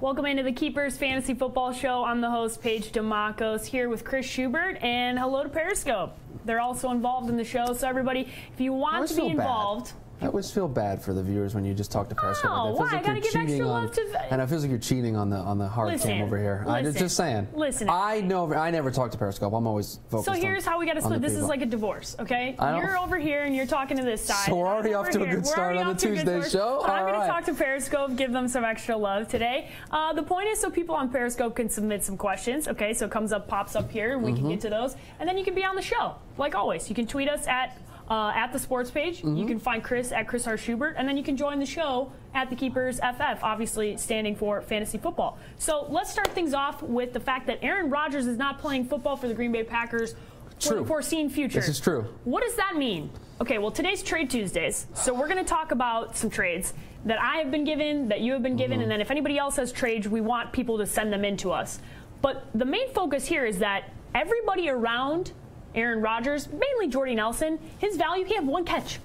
Welcome into the Keepers Fantasy Football Show. I'm the host, Paige DeMacos, here with Chris Schubert, and hello to Periscope. They're also involved in the show, so everybody, if you want to be involved... I always feel bad for the viewers when you just talk to Periscope. Oh, why? I gotta give extra love to... And it feels like you're cheating on the hard cam over here. I'm just saying. Listen. I never talk to Periscope. I'm always focused on... So here's how we gotta split. This is like a divorce, okay? You're over here and you're talking to this side. So we're already off to a good start on the Tuesday show? I'm gonna talk to Periscope, give them some extra love today. The point is so people on Periscope can submit some questions, okay? So it pops up here, and we can get to those. And then you can be on the show, like always. You can tweet us at the sports page. You can find Chris at Chris R. Schubert, and then you can join the show at the Keepers FF, obviously standing for fantasy football. So let's start things off with the fact that Aaron Rodgers is not playing football for the Green Bay Packers for the foreseen future. This is true. What does that mean? Okay, well, today's Trade Tuesdays, so we're going to talk about some trades that I have been given, that you have been given, and then if anybody else has trades, we want people to send them in to us. But the main focus here is that everybody around Aaron Rodgers, mainly Jordy Nelson, his value, he had one catch.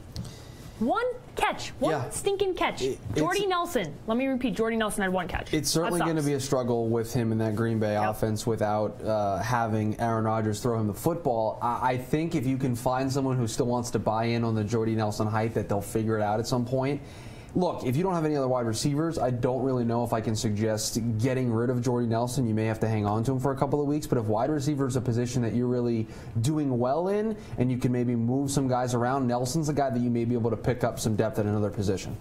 One stinking catch. Jordy Nelson, let me repeat, Jordy Nelson had one catch. It's certainly going to be a struggle with him in that Green Bay offense without having Aaron Rodgers throw him the football. I think if you can find someone who still wants to buy in on the Jordy Nelson hype, that they'll figure it out at some point. Look, if you don't have any other wide receivers, I don't really know if I can suggest getting rid of Jordy Nelson. You may have to hang on to him for a couple of weeks, but if wide receiver is a position that you're really doing well in and you can maybe move some guys around, Nelson's a guy that you may be able to pick up some depth at another position.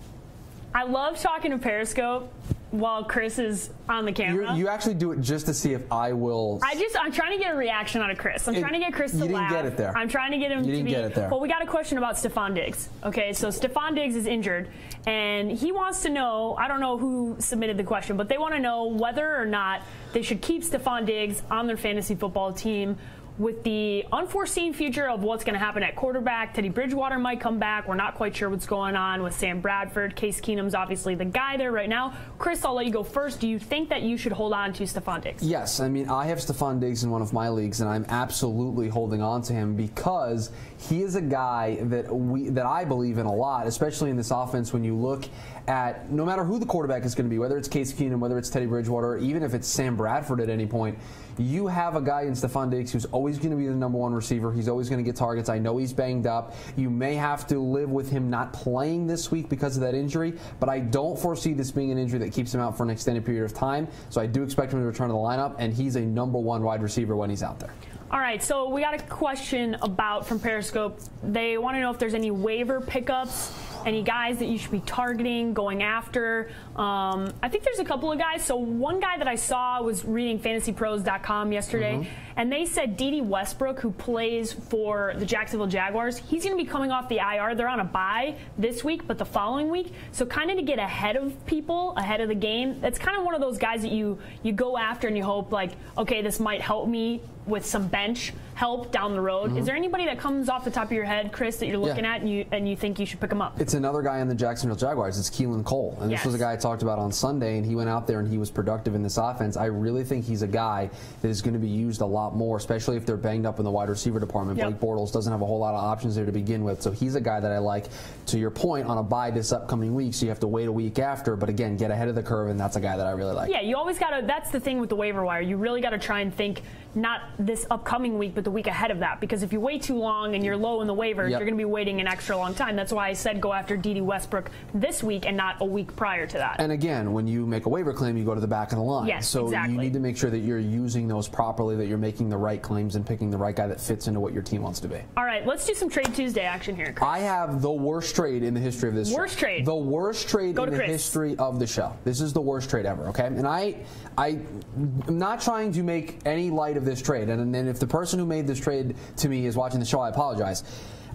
I love talking to Periscope while Chris is on the camera. You actually do it just to see if I will... I'm trying to get a reaction out of Chris. I'm trying to get Chris to laugh. You didn't get it there. I'm trying to get him to be... You didn't get it there. Well, we got a question about Stephon Diggs. Okay, so Stephon Diggs is injured, and he wants to know, I don't know who submitted the question, but they want to know whether or not they should keep Stephon Diggs on their fantasy football team with the unforeseen future of what's going to happen at quarterback. Teddy Bridgewater might come back. We're not quite sure what's going on with Sam Bradford. Case Keenum's obviously the guy there right now. Chris, I'll let you go first. Do you think that you should hold on to Stephon Diggs? Yes. I mean, I have Stephon Diggs in one of my leagues, and I'm absolutely holding on to him because he is a guy that I believe in a lot, especially in this offense when you look at no matter who the quarterback is going to be, whether it's Case Keenum, whether it's Teddy Bridgewater, or even if it's Sam Bradford at any point, you have a guy in Stephon Diggs who's always going to be the #1 receiver. He's always going to get targets. I know he's banged up. You may have to live with him not playing this week because of that injury, but I don't foresee this being an injury that keeps him out for an extended period of time. So I do expect him to return to the lineup, and he's a #1 wide receiver when he's out there. All right, so we got a question from Periscope. They want to know if there's any waiver pickups, any guys that you should be targeting, going after. I think there's a couple of guys. So one guy that I saw was reading fantasypros.com yesterday, and they said Dede Westbrook, who plays for the Jacksonville Jaguars, he's going to be coming off the IR. They're on a bye this week, but the following week. So kind of to get ahead of people, ahead of the game, that's kind of one of those guys that you go after and you hope, like, okay, this might help me with some bench help down the road. Is there anybody that comes off the top of your head, Chris, that you're looking at and you think you should pick him up? It's another guy in the Jacksonville Jaguars. It's Keelan Cole. And this was a guy I talked about on Sunday, and he went out there and he was productive in this offense. I really think he's a guy that is going to be used a lot more, especially if they're banged up in the wide receiver department. Blake Bortles doesn't have a whole lot of options there to begin with, so he's a guy that I like. To your point, on a bye this upcoming week, so you have to wait a week after, but again, get ahead of the curve, and that's a guy that I really like. Yeah, you always got to, that's the thing with the waiver wire. You really got to try and think not this upcoming week, but the week ahead of that, because if you wait too long and you're low in the waivers, you're going to be waiting an extra long time. That's why I said go after Dede Westbrook this week and not a week prior to that. And again, when you make a waiver claim, you go to the back of the line. Yes, so exactly. You need to make sure that you're using those properly, that you're making the right claims and picking the right guy that fits into what your team wants to be. All right, let's do some Trade Tuesday action here, Chris. I have the worst trade in the history of this show. Worst trade? The worst trade in the history of the show. This is the worst trade ever, okay? And I'm not trying to make any light of this trade, and if the person who made this trade to me is watching the show, I apologize.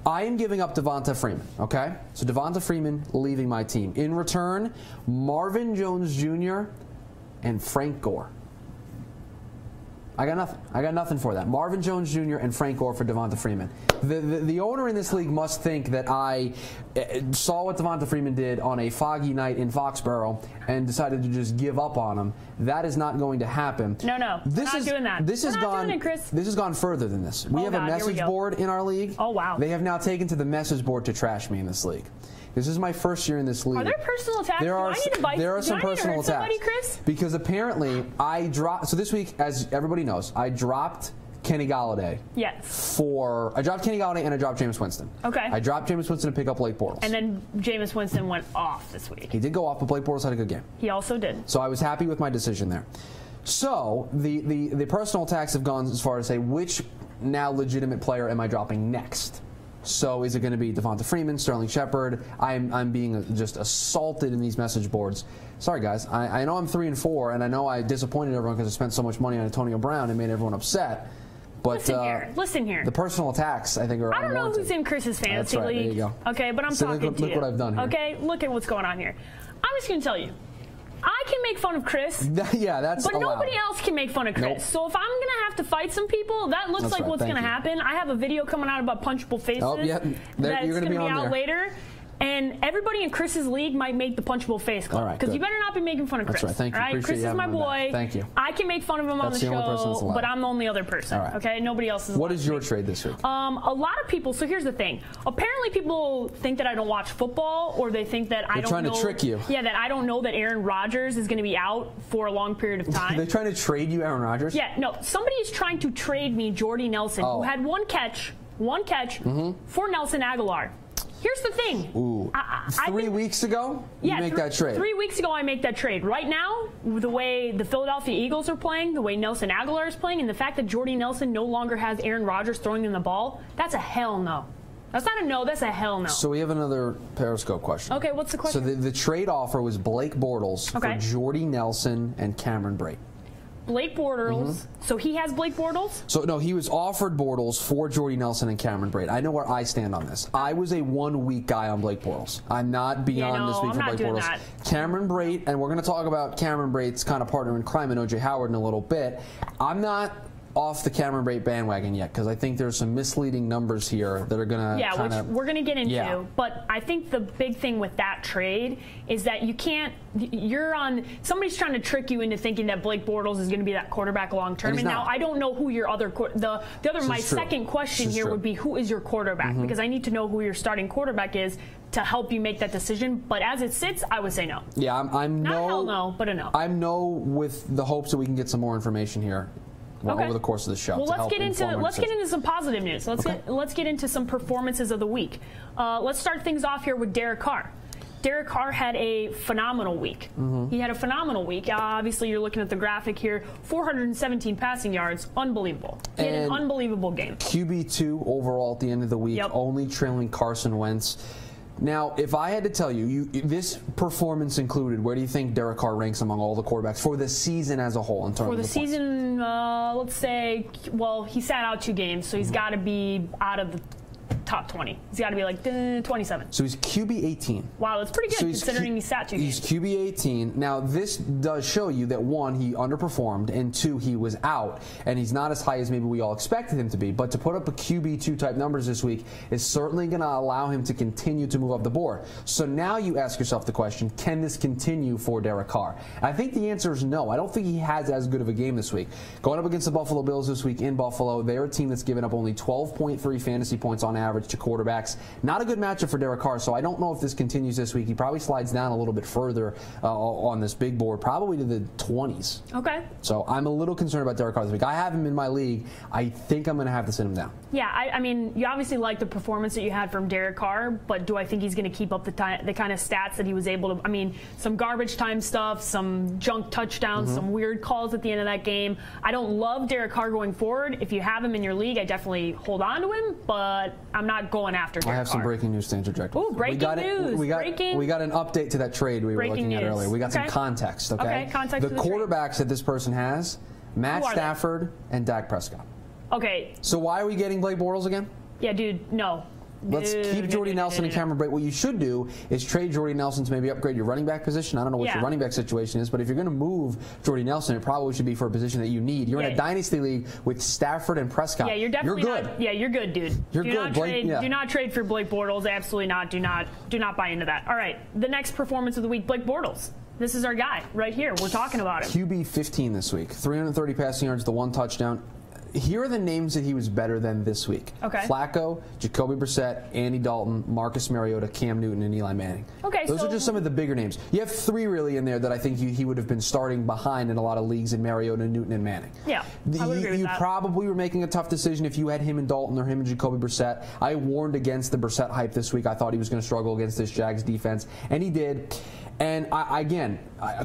I am giving up Devonta Freeman, okay? So Devonta Freeman leaving my team. In return, Marvin Jones Jr. and Frank Gore. I got nothing. I got nothing for that. Marvin Jones Jr. and Frank Gore for Devonta Freeman. The owner in this league must think that I saw what Devonta Freeman did on a foggy night in Foxborough and decided to just give up on him. That is not going to happen. No, we're not doing that. This has gone further than this. We have a message board in our league. Oh, wow. They have now taken to the message board to trash me in this league. This is my first year in this league. Are there personal attacks? There are some personal attacks. Somebody, Chris? Because apparently I dropped. So this week, as everybody knows, I dropped Kenny Galladay. Yes. I dropped Kenny Galladay and I dropped Jameis Winston. Okay. I dropped Jameis Winston to pick up Blake Bortles. And then Jameis Winston went off this week. He did go off, but Blake Bortles had a good game. He also did. So I was happy with my decision there. So the personal attacks have gone as far as say, which now legitimate player am I dropping next? So is it going to be Devonta Freeman, Sterling Shepard? I'm being just assaulted in these message boards. Sorry, guys. I know I'm 3-4, and I know I disappointed everyone because I spent so much money on Antonio Brown and made everyone upset. But listen here. The personal attacks, I think, are unwarranted. I don't know who's in Chris's fantasy league. There you go. Okay, but I'm talking to you. Look what I've done here. Okay, look at what's going on here. I'm just going to tell you. I can make fun of Chris. Yeah, that's But allowed. nobody else can make fun of Chris. Nope. So if I'm going to have to fight some people, that looks like what's going to happen. I have a video coming out about punchable faces. Oh, yeah. That's you're going to be out there later. And everybody in Chris's league might make the punchable face club. Because you better not be making fun of Chris. That's right. Thank you. All right? Chris is my boy. Thank you. I can make fun of him on the show, but I'm the only other person. All right. Okay? Nobody else is. What is your trade this week? A lot of people. So here's the thing. Apparently, people think that I don't watch football, or they think that I don't know. They're trying to trick you. Yeah, that I don't know that Aaron Rodgers is going to be out for a long period of time. They're trying to trade you Aaron Rodgers? Yeah, no. Somebody is trying to trade me Jordy Nelson, who had one catch for Nelson Aguilar. Here's the thing. Ooh. 3 weeks ago, you make that trade. 3 weeks ago, I make that trade. Right now, the way the Philadelphia Eagles are playing, the way Nelson Aguilar is playing, and the fact that Jordy Nelson no longer has Aaron Rodgers throwing him the ball, that's a hell no. That's not a no, that's a hell no. So we have another Periscope question. Okay, what's the question? So the trade offer was Blake Bortles for Jordy Nelson and Cameron Brate. Blake Bortles. So he has Blake Bortles? So, no, he was offered Bortles for Jordy Nelson and Cameron Brate. I know where I stand on this. I was a 1 week guy on Blake Bortles. I'm not beyond this week for Blake Bortles. That. Cameron Brate, and we're going to talk about Cameron Brate's kind of partner in crime and O.J. Howard in a little bit. I'm not off the Cameron Brate bandwagon yet because I think there's some misleading numbers here that are going to which we're going to get into. Yeah. But I think the big thing with that trade is that you can't. Somebody's trying to trick you into thinking that Blake Bortles is going to be that quarterback long term. And now I don't know who your other my second question here would be, who is your quarterback? Because I need to know who your starting quarterback is to help you make that decision. But as it sits, I would say no. Yeah, I'm not no. Hell no, but a no. I'm no with the hopes that we can get some more information here. Over the course of the show. Well, let's get into some positive news. Let's get into some performances of the week. Let's start things off here with Derek Carr. Derek Carr had a phenomenal week. He had a phenomenal week. Obviously, you're looking at the graphic here. 417 passing yards. Unbelievable. He had an unbelievable game. QB2 overall at the end of the week, only trailing Carson Wentz. Now, if I had to tell you, this performance included, where do you think Derek Carr ranks among all the quarterbacks for the season as a whole in terms of the season, let's say, well, he sat out 2 games, so he's got to be out of the top 20. He's got to be like 27. So he's QB 18. Wow, that's pretty good considering he sat 2 games. He's QB 18. Now, this does show you that 1, he underperformed, and 2, he was out, and he's not as high as maybe we all expected him to be. But to put up a QB2 type numbers this week is certainly going to allow him to continue to move up the board. So now you ask yourself the question, can this continue for Derek Carr? I think the answer is no. I don't think he has as good of a game this week. Going up against the Buffalo Bills this week in Buffalo, they're a team that's given up only 12.3 fantasy points on average to quarterbacks. Not a good matchup for Derek Carr, so I don't know if this continues this week. He probably slides down a little bit further on this big board, probably to the 20s. Okay. So I'm a little concerned about Derek Carr this week. I have him in my league. I think I'm going to have to sit him down. Yeah, I mean, you obviously like the performance that you had from Derek Carr, but do I think he's going to keep up the kind of stats that he was able to? I mean, some garbage time stuff, some junk touchdowns, some weird calls at the end of that game. I don't love Derek Carr going forward. If you have him in your league, I definitely hold on to him, but I'm not going after Derek Carr. I have some breaking news to interject. Ooh, breaking news. We got an update to that trade we were looking at earlier. We got some context, okay? Okay, context the quarterbacks that this person has, Matt Stafford and Dak Prescott. Okay. So why are we getting Blake Bortles again? Yeah, dude, no. Let's keep Jordy Nelson and Cameron Brate. What you should do is trade Jordy Nelson to maybe upgrade your running back position. I don't know what your running back situation is, but if you're going to move Jordy Nelson, it probably should be for a position that you need. You're in a dynasty league with Stafford and Prescott. Yeah, you're definitely good. You're good, dude. You're good. Do not trade for Blake Bortles. Absolutely not. Do not buy into that. All right, the next performance of the week, Blake Bortles. This is our guy right here. We're talking about him. QB 15 this week. 330 passing yards, the 1 touchdown. Here are the names that he was better than this week. Okay. Flacco, Jacoby Brissett, Andy Dalton, Marcus Mariota, Cam Newton, and Eli Manning. Okay, Those are just some of the bigger names. You have 3 really in there that I think he would have been starting behind in a lot of leagues in Mariota, Newton, and Manning. Yeah, I would agree with You that. probably were making a tough decision if you had him and Dalton or him and Jacoby Brissett. I warned against the Brissett hype this week. I thought he was going to struggle against this Jags defense, and he did. And I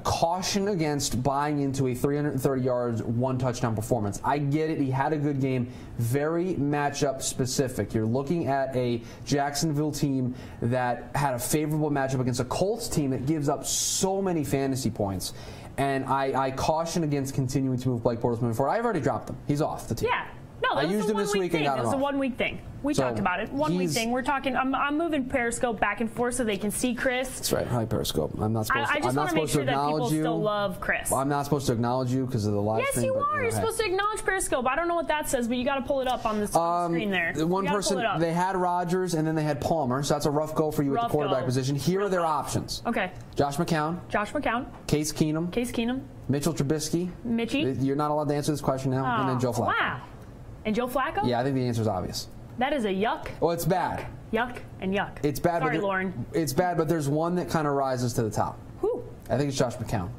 caution against buying into a 330 yards, 1 touchdown performance. I get it. He had a good game. Very matchup specific. You're looking at a Jacksonville team that had a favorable matchup against a Colts team that gives up so many fantasy points. And I caution against continuing to move Blake Bortles moving forward. I've already dropped him. He's off the team. Yeah. No, that I was used a him this week and got him It was a off. 1 week thing. We talked about it. 1 week thing. We're talking. I'm moving Periscope back and forth so they can see Chris. That's right. Hi, Periscope. I'm not supposed to. I just want to make sure that people still love Chris. I'm not supposed to acknowledge you because of the live stream. Yes, you but, are. You're supposed to acknowledge Periscope. I don't know what that says, but you got to pull it up on the screen there. One person, they had Rodgers and then they had Palmer, so that's a rough go for you at the quarterback position. Here are their options. Okay. Josh McCown. Case Keenum. Mitchell Trubisky. Mitchie. You're not allowed to answer this question now. And then Joe Flacco. Wow. And Joe Flacco? Yeah, I think the answer is obvious. That is a yuck. Well, it's bad. Yuck and yuck. It's bad. Sorry, Lauren. It's bad, but there's one that kind of rises to the top. Who? I think it's Josh McCown.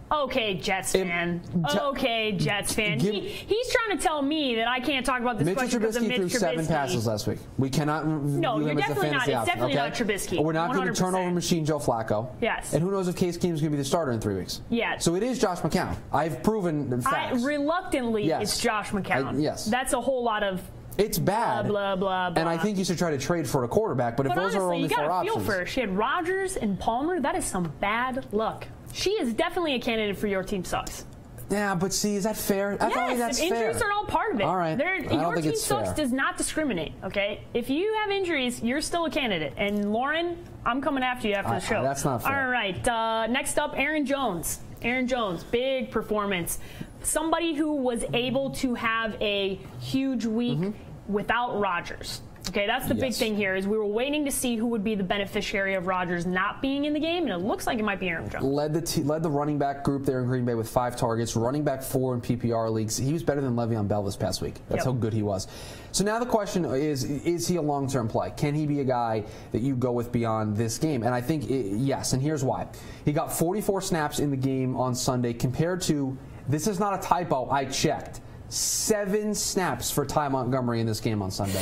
Okay, Jets fan. Okay, Jets fan. He's trying to tell me that I can't talk about this question because of Mitch Trubisky. Mitchell Trubisky threw 7 passes last week. We cannot No, you're him as a definitely not. fantasy It's option, definitely not Trubisky. We're not going to 100%. turnover machine Joe Flacco. Yes. And who knows if Case Keenum's going to be the starter in 3 weeks. Yeah. So it is Josh McCown. I've proven facts. Reluctantly, Yes. it's Josh McCown. Yes. That's a whole lot of It's bad. Blah, blah, blah. And I think you should try to trade for a quarterback, but if those honestly, are only 4 you gotta feel options. for her. She had Rodgers and Palmer. That is some bad luck. She is definitely a candidate for your team sucks. Yeah, but see, is that fair? I don't think that's injuries fair. are all part of it. All right. Your team sucks does not discriminate, okay? If you have injuries, you're still a candidate. And Lauren, I'm coming after you after the show. That's not fair. All right. Next up, Aaron Jones. Aaron Jones, big performance. Somebody who was able to have a huge week without Rodgers. Okay, that's the big thing here is we were waiting to see who would be the beneficiary of Rodgers not being in the game, and it looks like it might be Aaron Jones. Led the running back group there in Green Bay with 5 targets, running back 4 in PPR leagues. He was better than Le'Veon Bell this past week. That's how good he was. So now the question is he a long-term play? Can he be a guy that you go with beyond this game? And I think yes, and here's why. He got 44 snaps in the game on Sunday compared to, this is not a typo, I checked, 7 snaps for Ty Montgomery in this game on Sunday.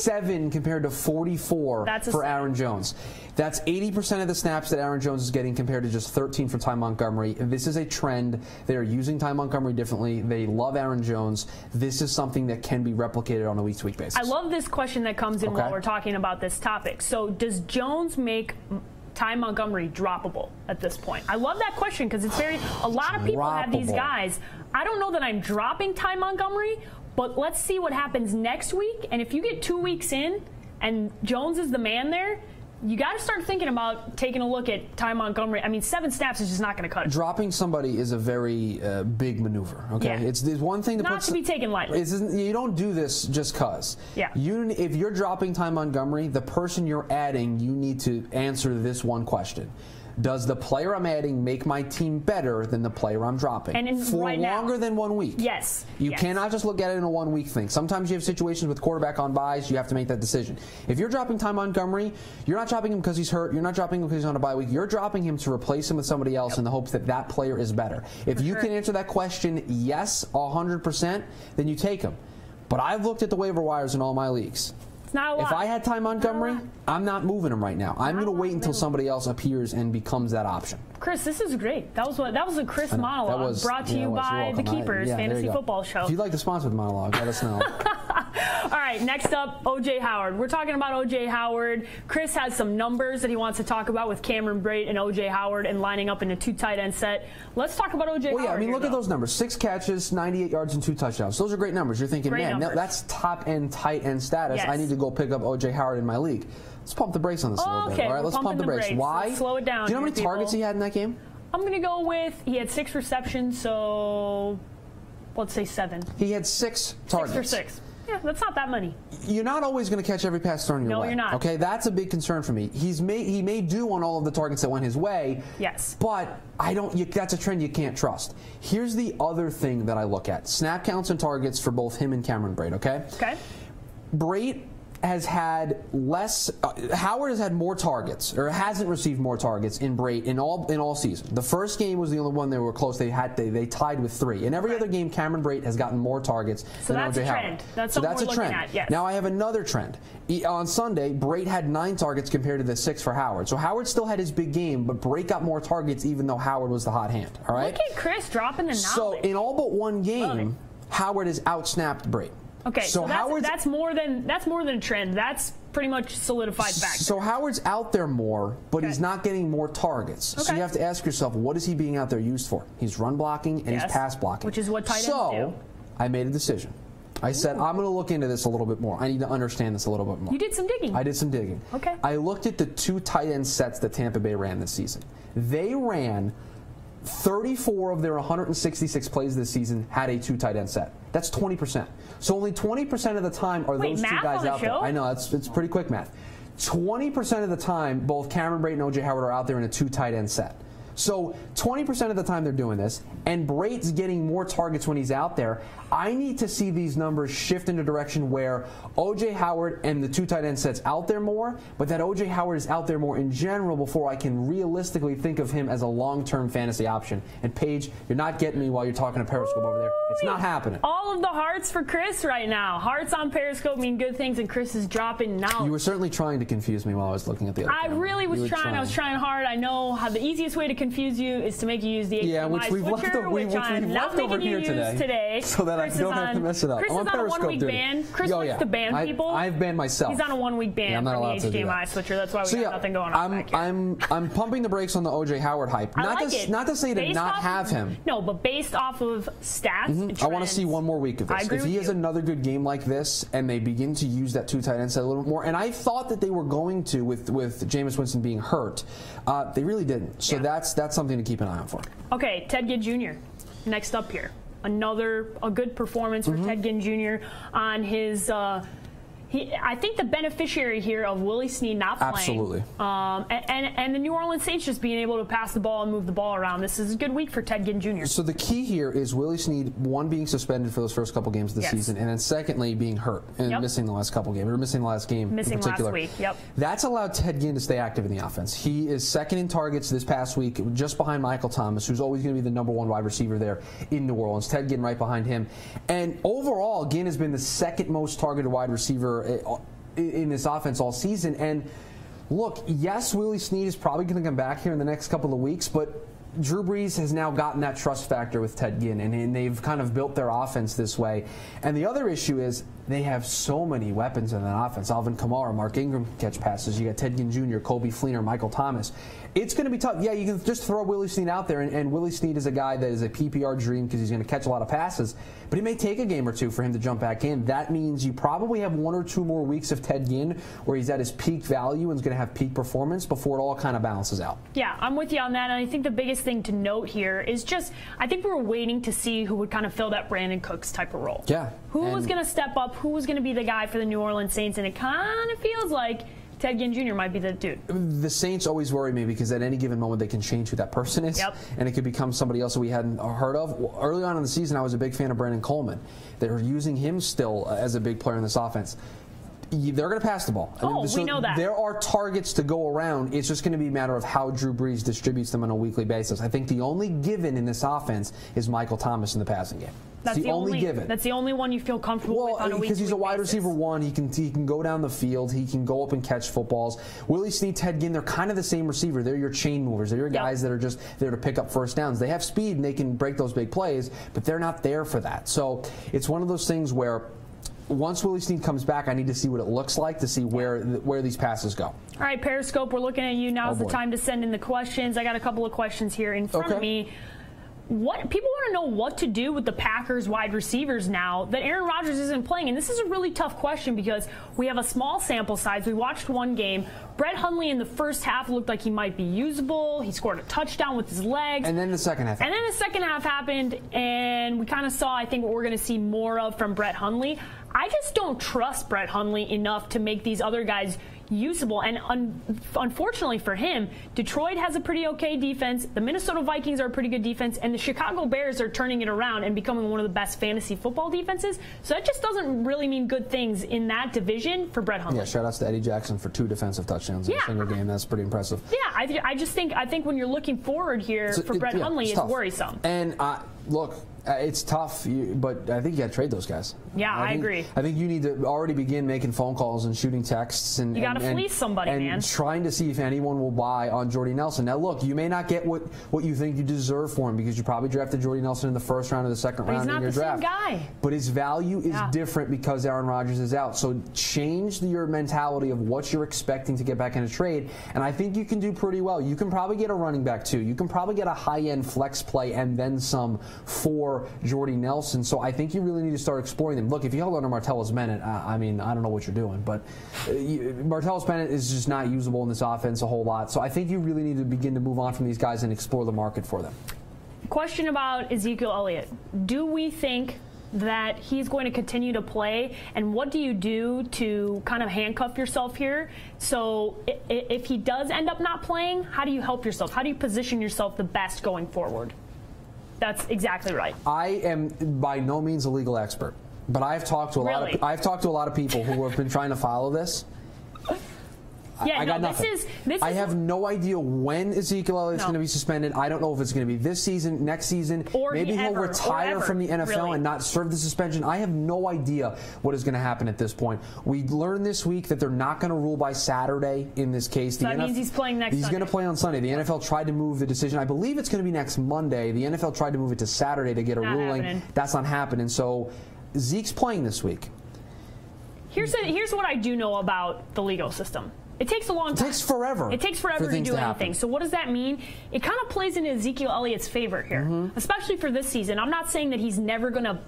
7 compared to 44 for Aaron Jones. That's 80% of the snaps that Aaron Jones is getting compared to just 13 for Ty Montgomery. This is a trend. They are using Ty Montgomery differently. They love Aaron Jones. This is something that can be replicated on a week-to-week basis. I love this question that comes in while we're talking about this topic. So does Jones make Ty Montgomery droppable at this point? I love that question because it's a lot of people have these guys. I don't know that I'm dropping Ty Montgomery, but let's see what happens next week. And if you get 2 weeks in and Jones is the man there, you got to start thinking about taking a look at Ty Montgomery. I mean, 7 snaps is just not going to cut it. Dropping somebody is a very big maneuver. Okay, it's one thing to not to be taken lightly. You don't do this just cause. Yeah. If you're dropping Ty Montgomery, the person you're adding, you need to answer this one question. Does the player I'm adding make my team better than the player I'm dropping? And for longer than 1 week. Yes. You cannot just look at it in a 1 week thing. Sometimes you have situations with quarterback on buys, you have to make that decision. If you're dropping Ty Montgomery, you're not dropping him because he's hurt, you're not dropping him because he's on a bye week, you're dropping him to replace him with somebody else in the hopes that that player is better. If you can answer that question, yes, 100%, then you take him. But I've looked at the waiver wires in all my leagues. It's not a lot. If I had Ty Montgomery, I'm not moving him right now. I'm going to wait until somebody else appears and becomes that option. Chris, this is great. That was a Chris monologue brought to you by the Keepers Fantasy Football Show. If you'd like to sponsor the monologue, let us know. All right, next up, O.J. Howard. We're talking about O.J. Howard. Chris has some numbers that he wants to talk about with Cameron Brate and O.J. Howard and lining up in a 2 tight end set. Let's talk about O.J. Howard. Well, yeah, I mean, look at those numbers. 6 catches, 98 yards, and 2 touchdowns. Those are great numbers. You're thinking, man, that's top-end tight end status. Yes. I need to go pick up O.J. Howard in my league. Let's pump the brakes on this a little bit. All right, let's pump the brakes. Why? Let's slow it down. Do you know how many targets he had in that game? I'm going to go with, he had 6 receptions, so let's say 7. He had 6 targets. 6 for 6. Yeah, that's not that many. You're not always going to catch every pass thrown your way. No, you're not. Okay, that's a big concern for me. He may do on all of the targets that went his way. Yes. But that's a trend you can't trust. Here's the other thing that I look at: snap counts and targets for both him and Cameron Brate. Okay. Okay. Brate has had less. Howard has had more targets, or hasn't received more targets in Brate in all season. The first game was the only one they were close. They tied with 3. In every other game, Cameron Brate has gotten more targets than O.J. Howard. That's a trend. Yes. Now I have another trend. On Sunday, Brate had 9 targets compared to the 6 for Howard. So Howard still had his big game, but Brate got more targets even though Howard was the hot hand. All right. Look at Chris dropping the knowledge. So in all but one game, Howard has outsnapped Brate. Okay, so that's more than a trend. That's pretty much solidified fact. So Howard's out there more, but he's not getting more targets. Okay. So you have to ask yourself, what is he being out there used for? He's run blocking and he's pass blocking. Which is what tight ends do. So I made a decision. I said, I'm going to look into this a little bit more. I need to understand this a little bit more. You did some digging. I did some digging. Okay. I looked at the 2 tight end sets that Tampa Bay ran this season. They ran 34 of their 166 plays this season had a 2 tight end set. That's 20%. So only 20% of the time are those 2 guys out there. I know, it's pretty quick math. 20% of the time, both Cameron Brate and O.J. Howard are out there in a 2 tight end set. So 20% of the time they're doing this, and Brate's getting more targets when he's out there. I need to see these numbers shift in a direction where O.J. Howard and the 2 tight end sets out there more, but that O.J. Howard is out there more in general before I can realistically think of him as a long-term fantasy option. And Paige, you're not getting me while you're talking to Periscope over there. It's not happening. All of the hearts for Chris right now. Hearts on Periscope mean good things, and Chris is dropping knowledge. You were certainly trying to confuse me while I was looking at the other camera. Really was trying. I was trying hard. I know how the easiest way to confuse you is to make you use the HDMI switcher, which I'm not making you use today. So that I don't have to mess it up. Chris is on a 1-week ban. Chris likes to ban people. I've banned myself. He's on a 1-week ban from the HDMI switcher. That's why we got nothing going on back here. I'm pumping the brakes on the O.J. Howard hype. Not to say to not have him. No, but based off of stats and trends, I want to see one more week of this. If he has another good game like this and they begin to use that 2 tight end set a little bit more, and I thought that they were going to with Jameis Winston being hurt, they really didn't. So that's something to keep an eye out for. Okay, Ted Ginn Jr. next up here. A good performance for Ted Ginn Jr. on his. I think the beneficiary here of Willie Snead not playing. Absolutely. And the New Orleans Saints just being able to pass the ball and move the ball around. This is a good week for Ted Ginn Jr. So the key here is Willie Snead, 1, being suspended for those first couple games of the season, and then secondly being hurt and missing the last couple games, or missing the last game in particular. Last week, yep. That's allowed Ted Ginn to stay active in the offense. He is second in targets this past week, just behind Michael Thomas, who's always going to be the #1 wide receiver there in New Orleans. Ted Ginn right behind him. And overall, Ginn has been the second most targeted wide receiver in this offense all season. And look, yes, Willie Snead is probably going to come back here in the next couple of weeks, but Drew Brees has now gotten that trust factor with Ted Ginn, and they've kind of built their offense this way. And the other issue is they have so many weapons in that offense. Alvin Kamara, Mark Ingram can catch passes. You got Ted Ginn Jr., Colby Fleener, Michael Thomas. It's going to be tough. Yeah, you can just throw Willie Snead out there, and Willie Snead is a guy that is a PPR dream because he's going to catch a lot of passes, but it may take a game or 2 for him to jump back in. That means you probably have 1 or 2 more weeks of Ted Ginn where he's at his peak value and is going to have peak performance before it all kind of balances out. Yeah, I'm with you on that, and I think the biggest thing to note here is just, I think we were waiting to see who would kind of fill that Brandon Cooks type of role. Yeah. Who was going to step up, who was going to be the guy for the New Orleans Saints, and it kind of feels like Ted Ginn Jr. might be the dude. The Saints always worry me because at any given moment they can change who that person is, and it could become somebody else that we hadn't heard of. Early on in the season, I was a big fan of Brandon Coleman. They're using him still as a big player in this offense. They're going to pass the ball. We know that. There are targets to go around. It's just going to be a matter of how Drew Brees distributes them on a weekly basis. I think the only given in this offense is Michael Thomas in the passing game. That's the only given. That's the only one you feel comfortable with on a weekly basis. Because he's a wide receiver 1. He can go down the field. He can go up and catch footballs. Willie Snead, Ted Ginn, they're kind of the same receiver. They're your chain movers. They're your guys that are just there to pick up first downs. They have speed and they can break those big plays, but they're not there for that. So it's one of those things where once Willie Snead comes back, I need to see what it looks like to see where these passes go. All right, Periscope, we're looking at you. Now's the time to send in the questions. I got a couple of questions here in front of me. people want to know what to do with the Packers wide receivers now that Aaron Rodgers isn't playing. And this is a really tough question because we have a small sample size. We watched one game. Brett Hundley in the first half looked like he might be usable. He scored a touchdown with his legs. And then the second half happened. And then the second half happened, and we kind of saw, I think, what we're going to see more of from Brett Hundley. I just don't trust Brett Hundley enough to make these other guys usable. And unfortunately for him, Detroit has a pretty okay defense. The Minnesota Vikings are a pretty good defense. And the Chicago Bears are turning it around and becoming one of the best fantasy football defenses. So that just doesn't really mean good things in that division for Brett Hundley. Yeah, shout outs to Eddie Jackson for 2 defensive touchdowns in a single game. That's pretty impressive. Yeah, I think when you're looking forward here for Brett Hundley, it's worrisome. And look, it's tough, but I think you got to trade those guys. Yeah, I agree. I think you need to already begin making phone calls and shooting texts. And you got to fleece somebody, man. And trying to see if anyone will buy on Jordy Nelson. Now, look, you may not get what you think you deserve for him because you probably drafted Jordy Nelson in the first round or the second round in your draft. He's not the same guy. But his value is different because Aaron Rodgers is out. So change your mentality of what you're expecting to get back in a trade. And I think you can do pretty well. You can probably get a running back, too. You can probably get a high-end flex play and then some for Jordy Nelson. So I think you really need to start exploring them. Look, if you held on to Martellus Bennett, I mean, I don't know what you're doing, but Martellus Bennett is just not usable in this offense a whole lot. So I think you really need to begin to move on from these guys and explore the market for them. Question about Ezekiel Elliott. Do we think that he's going to continue to play, and what do you do to kind of handcuff yourself here? So if he does end up not playing, how do you help yourself? How do you position yourself the best going forward? That's exactly right. I am by no means a legal expert, but I've talked to a lot of people who have been trying to follow this. Yeah, I got nothing. I have no idea when Ezekiel Elliott's going to be suspended. I don't know if it's going to be this season, next season. Or maybe he'll retire from the NFL and not serve the suspension. I have no idea what is going to happen at this point. We learned this week that they're not going to rule by Saturday in this case. So that means he's playing next Sunday. He's going to play on Sunday. The NFL tried to move the decision. I believe it's going to be next Monday. The NFL tried to move it to Saturday to get a ruling. That's not happening. So Zeke's playing this week. Here's what I do know about the legal system. It takes a long time. It takes forever. It takes forever to do anything. So what does that mean? It kind of plays into Ezekiel Elliott's favor here, especially for this season. I'm not saying that he's never gonna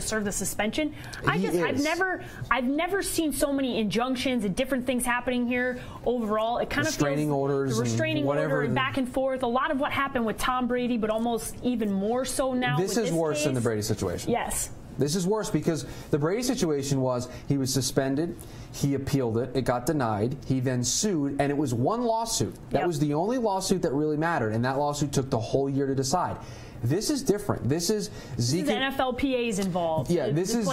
serve the suspension. I've never seen so many injunctions and different things happening here. Overall, it kind of feels the restraining order and back and forth. A lot of what happened with Tom Brady, but almost even more so now. This is worse than the Brady situation. Yes. This is worse because the Brady situation was he was suspended, he appealed it, it got denied, he then sued, and it was one lawsuit. That was the only lawsuit that really mattered, and that lawsuit took the whole year to decide. This is different. This is Zeke. The NFLPA's involved. Yeah, this is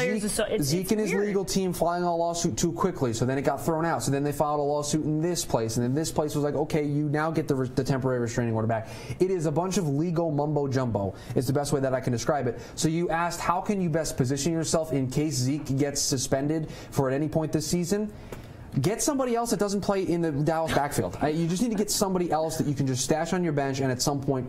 Zeke and his legal team filing a lawsuit too quickly, so then it got thrown out. So then they filed a lawsuit in this place, and then this place was like, okay, you now get the temporary restraining order back. It is a bunch of legal mumbo-jumbo. It's the best way that I can describe it. So you asked, how can you best position yourself in case Zeke gets suspended for at any point this season? Get somebody else that doesn't play in the Dallas backfield. You just need to get somebody else that you can just stash on your bench and at some point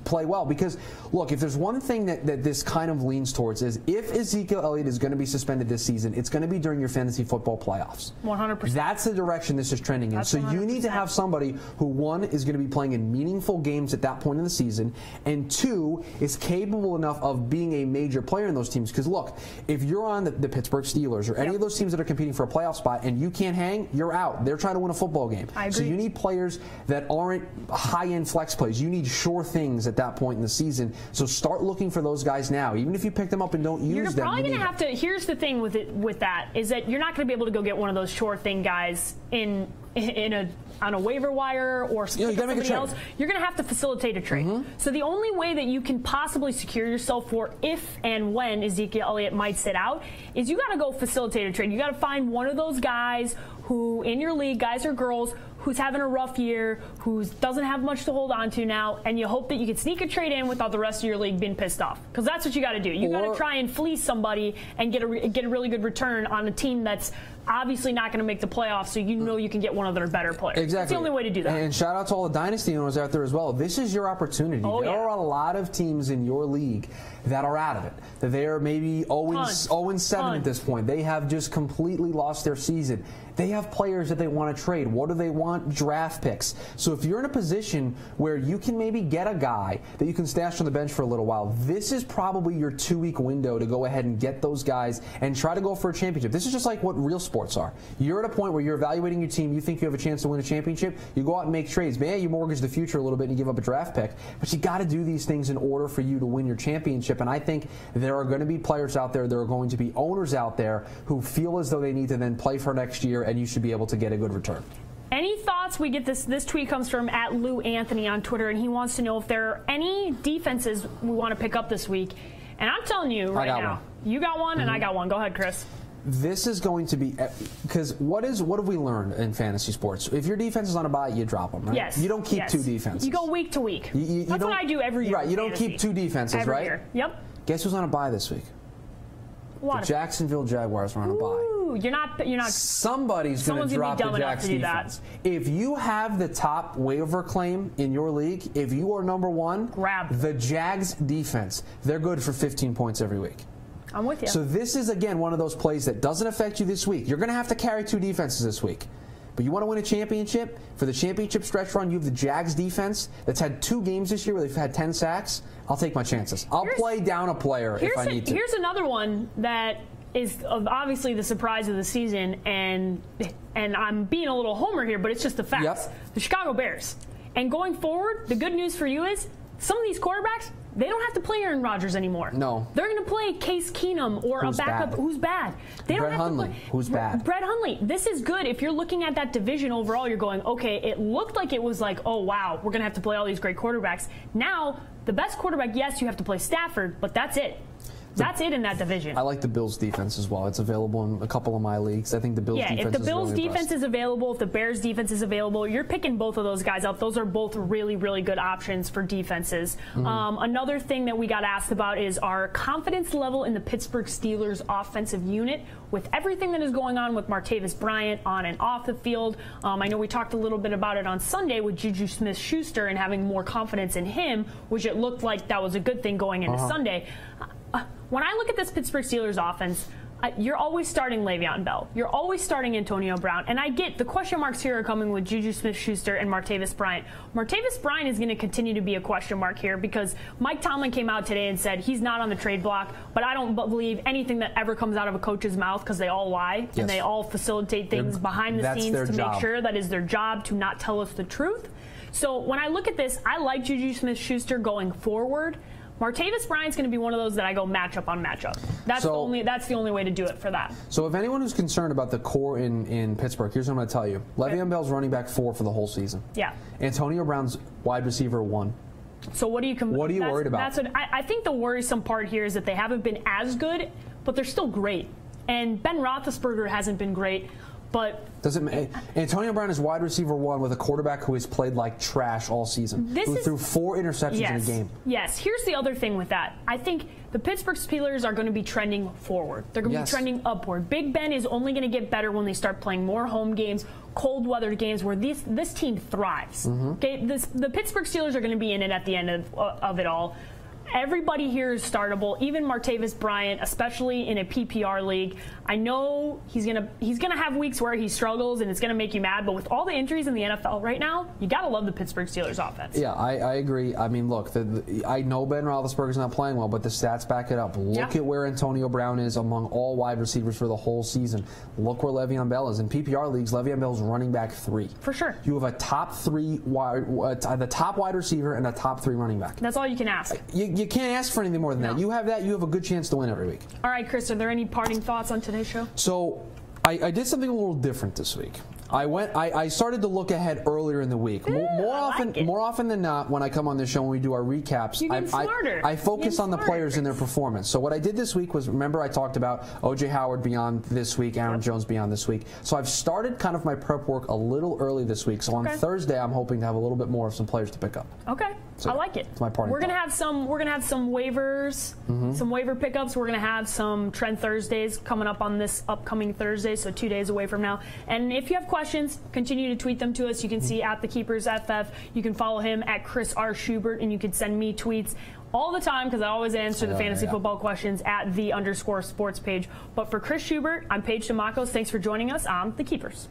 play well. Because, look, if there's one thing that this kind of leans towards is if Ezekiel Elliott is going to be suspended this season, it's going to be during your fantasy football playoffs. 100%. That's the direction this is trending in. So you need to have somebody who, one, is going to be playing in meaningful games at that point in the season, and two, is capable enough of being a major player in those teams. Because, look, if you're on the Pittsburgh Steelers or any of those teams that are competing for a playoff spot and you can't hang, you're out. They're trying to win a football game. I agree. So you need players that aren't high-end flex plays. You need sure things at that point in the season. So start looking for those guys now. Even if you pick them up and don't use them. You're probably going to have to. Here's the thing with that is that you're not going to be able to go get one of those sure thing guys on a waiver wire or somebody else. You're going to have to facilitate a trade. So the only way that you can possibly secure yourself for if and when Ezekiel Elliott might sit out is you got to go facilitate a trade. You got to find one of those guys who in your league, guys or girls, who's having a rough year, who doesn't have much to hold on to now, and you hope that you can sneak a trade in without the rest of your league being pissed off. Because that's what you got to do. You got to try and fleece somebody and get a really good return on a team that's obviously not going to make the playoffs, so you know you can get one of their better players. Exactly. That's the only way to do that. And shout out to all the dynasty owners out there as well. This is your opportunity. There are a lot of teams in your league that are out of it. That they are maybe 0-7 at this point. They have just completely lost their season. They have players that they want to trade. What do they want? Draft picks. So if you're in a position where you can maybe get a guy that you can stash on the bench for a little while, this is probably your 2-week window to go ahead and get those guys and try to go for a championship. This is just like what real sports are. You're at a point where you're evaluating your team. You think you have a chance to win a championship. You go out and make trades. Man, you mortgage the future a little bit and you give up a draft pick. But you got to do these things in order for you to win your championship. And I think there are going to be players out there, there are going to be owners out there who feel as though they need to then play for next year, and you should be able to get a good return. Any thoughts? We get this tweet comes from @LouAnthony on Twitter, and he wants to know if there are any defenses we want to pick up this week. And I'm telling you right now, you got one and I got one. Go ahead, Chris. This is going to be, because what have we learned in fantasy sports? If your defense is on a bye, you drop them, right? Yes. You don't keep two defenses. You go week to week. That's what I do every year. Right, you don't keep two defenses, every right? Year. Yep. Guess who's on a bye this week? What? The Jacksonville Jaguars are on a bye. Ooh, you're not. Somebody's going to drop the Jags defense. If you have the top waiver claim in your league, if you are number one, grab the Jags defense. They're good for 15 points every week. I'm with you. So this is, again, one of those plays that doesn't affect you this week. You're going to have to carry two defenses this week. But you want to win a championship? For the championship stretch run, you have the Jags defense that's had 2 games this year where they've had 10 sacks. I'll take my chances. I'll play down a player if I need to. Here's another one that is obviously the surprise of the season, and I'm being a little homer here, but it's just the facts. Yep. The Chicago Bears. And going forward, the good news for you is some of these quarterbacks, they don't have to play Aaron Rodgers anymore. No. They're going to play Case Keenum or a backup who's bad. They don't have to play who's bad. Brett Hundley. This is good. If you're looking at that division overall, you're going, okay, it looked like it was like, oh, wow, we're going to have to play all these great quarterbacks. Now, the best quarterback, yes, you have to play Stafford, but that's it. That's it in that division. I like the Bills' defense as well. It's available in a couple of my leagues. I think the Bills' defense is really if the Bills' really defense is available, if the Bears' defense is available, you're picking both of those guys up. Those are both really, really good options for defenses. Another thing that we got asked about is our confidence level in the Pittsburgh Steelers' offensive unit with everything that is going on with Martavis Bryant on and off the field. I know we talked a little bit about it on Sunday with Juju Smith-Schuster and having more confidence in him, which it looked like that was a good thing going into Sunday. When I look at this Pittsburgh Steelers offense, you're always starting Le'Veon Bell. You're always starting Antonio Brown. And I get the question marks here are coming with Juju Smith-Schuster and Martavis Bryant. Martavis Bryant is going to continue to be a question mark here because Mike Tomlin came out today and said he's not on the trade block, but I don't believe anything that ever comes out of a coach's mouth because they all lie and they all facilitate things behind the scenes to make sure that is their job to not tell us the truth. So when I look at this, I like Juju Smith-Schuster going forward. Martavis Bryant's going to be one of those that I go matchup on matchup. That's the only way to do it for that. So if anyone who's concerned about the core in Pittsburgh, here's what I'm going to tell you. Le'Veon Bell's running back 4 for the whole season. Yeah. Antonio Brown's wide receiver 1. So what are you worried about? I think the worrisome part here is that they haven't been as good, but they're still great. And Ben Roethlisberger hasn't been great. But Antonio Brown is wide receiver 1 with a quarterback who has played like trash all season. Who threw 4 interceptions in a game. Yes. Here's the other thing with that. I think the Pittsburgh Steelers are going to be trending forward. They're going to be trending upward. Big Ben is only going to get better when they start playing more home games, cold weather games where this team thrives. Okay, the Pittsburgh Steelers are going to be in it at the end of it all. Everybody here is startable, even Martavis Bryant, especially in a PPR league. I know he's gonna have weeks where he struggles and it's gonna make you mad, but with all the injuries in the NFL right now, you gotta love the Pittsburgh Steelers offense. Yeah, I agree. I mean, look, I know Ben Roethlisberger's not playing well, but the stats back it up. Look at where Antonio Brown is among all wide receivers for the whole season. Look where Le'Veon Bell is. In PPR leagues, Le'Veon Bell's running back 3. For sure. You have a top 3 the top wide receiver and a top 3 running back. That's all you can ask. You can't ask for anything more than that. You have that, you have a good chance to win every week. All right, Chris, are there any parting thoughts on today's show? So I did something a little different this week. I started to look ahead earlier in the week. More often than not, when I come on this show and we do our recaps, I focus on the players and their performance. So what I did this week was, remember I talked about O.J. Howard beyond this week, Aaron Jones beyond this week. So I've started kind of my prep work a little early this week. So on Thursday, I'm hoping to have a little bit more of some players to pick up. Okay. So I like it. It's my parting We're gonna thought. have some. We're gonna have some waivers, some waiver pickups. We're gonna have some Trend Thursdays coming up on this upcoming Thursday, so 2 days away from now. And if you have questions, continue to tweet them to us. You can see at the Keepers FF. You can follow him at Chris R. Schubert, and you can send me tweets all the time because I always answer the fantasy football questions at _sports page. But for Chris Schubert, I'm Paige Demakos. Thanks for joining us on the Keepers.